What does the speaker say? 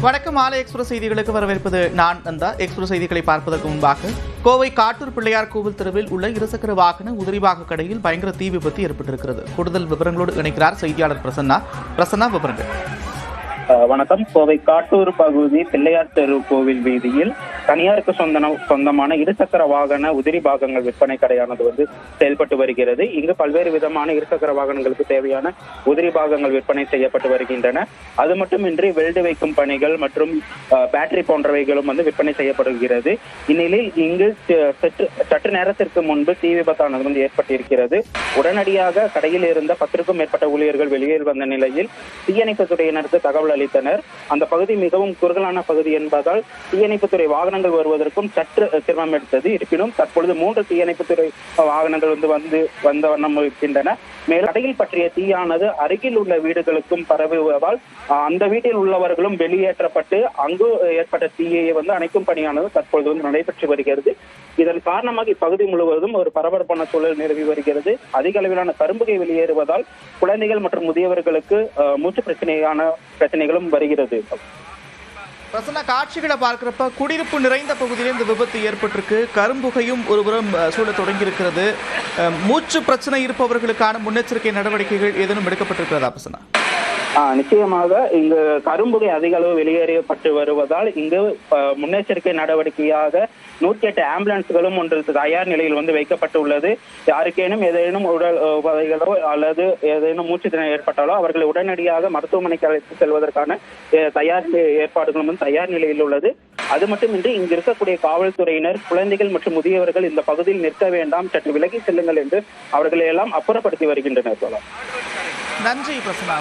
வணக்கம். மாலை எக்ஸ்பிரஸ் செய்திகளுக்கு வரவேற்பது நான் நந்தா. எக்ஸ்பிரஸ் செய்திகளை பார்ப்பதற்கு முன்பாக கோவை காட்டூர் பிள்ளையார் கோவில் தெருவில் உள்ள இருசக்கர வாகன உதிரிபாக கடையில் பயங்கர தீ விபத்து ஏற்பட்டிருக்கிறது. கூடுதல் விவரங்களோடு இணைக்கிறார் செய்தியாளர் பிரசன்னா. விவரங்கள். வணக்கம். கோவை காட்டூர் பகுதி பிள்ளையார் தெரு கோவில் வீதியில் தனியாருக்கு சொந்தமான இருசக்கர வாகன உதிரி பாகங்கள் விற்பனை கடையானது செயல்பட்டு வருகிறது. இங்கு பல்வேறு விதமான இருசக்கர வாகனங்களுக்கு தேவையான உதிரி பாகங்கள் விற்பனை செய்யப்பட்டு வருகின்றன. அது மட்டுமின்றி வெல்டு வைக்கும் பணிகள் மற்றும் பேட்டரி போன்றவைகளும் விற்பனை செய்யப்படுகிறது. இந்நிலையில் இங்கு சற்று நேரத்திற்கு முன்பு தீ விபத்தானது ஏற்பட்டிருக்கிறது. உடனடியாக கடையில் இருந்த 10க்கும் மேற்பட்ட ஊழியர்கள் வெளியே வந்த நிலையில் தீயணைப்பு துறையினருக்கு தகவல் அளித்தனர். அந்த பகுதி மிகவும் குறுகலான பகுதி என்பதால் தீயணைப்புத்துறை வாகனங்கள் வருவதற்கும் சற்று சிரமம் எடுத்தது. இருப்பினும் தற்பொழுது 3 தீயணைப்புத்துறை வாகனங்கள் வந்த வண்ணம் இருக்கின்றன. மேலும் கடையில் பற்றிய தீயானது அருகில் உள்ள வீடுகளுக்கும் பரவுவதால் அந்த வீட்டில் உள்ளவர்களும் வெளியேற்றப்பட்டு அங்கு ஏற்பட்ட தீயை அணைக்கும் பணியானது தற்பொழுது நடைபெற்று வருகிறது. இதன் காரணமாக இப்பகுதி முழுவதும் ஒரு பரபரப்பான சூழல் நிலவி வருகிறது. அதிக அளவிலான கரும்புகை வெளியேறுவதால் குழந்தைகள் மற்றும் முதியவர்களுக்கு மூச்சு பிரச்சனைகளும் வருகிறது. பிரசன்னா, காட்சிகளை பார்க்கிறப்ப குடியிருப்பு நிறைந்த பகுதியில் இந்த விபத்து ஏற்பட்டிருக்கு. கரும்புகையும் ஒருபுறம் சூழ தொடங்கி இருக்கிறது. மூச்சு பிரச்சனை இருப்பவர்களுக்கான முன்னெச்சரிக்கை நடவடிக்கைகள் ஏதேனும் எடுக்கப்பட்டிருக்கிறதா பிரசன்னா? நிச்சயமாக இங்கு கரும்புகை அதிக அளவு வெளியேறப்பட்டு வருவதால் இங்கு முன்னெச்சரிக்கை நடவடிக்கையாக 108 ஆம்புலன்ஸ்களும் ஒன்று தயார் நிலையில் வைக்கப்பட்டுள்ளது. யாருக்கேனும் ஏதேனும் உடல் உபாதைகளோ அல்லது ஏதேனும் மூச்சு திணறல் ஏற்பட்டாலோ அவர்களை உடனடியாக மருத்துவமனைக்கு அழைத்து செல்வதற்கான தயார் ஏற்பாடுகளும் தயார் நிலையில் உள்ளது. அது மட்டுமின்றி இங்கு இருக்கக்கூடிய காவல்துறையினர் குழந்தைகள் மற்றும் முதியவர்கள் இந்த பகுதியில் நிற்க வேண்டாம், சற்று விலகி செல்லுங்கள் என்று அவர்களை எல்லாம் அப்புறப்படுத்தி வருகின்றனர். நன்றி பிரசன்னா.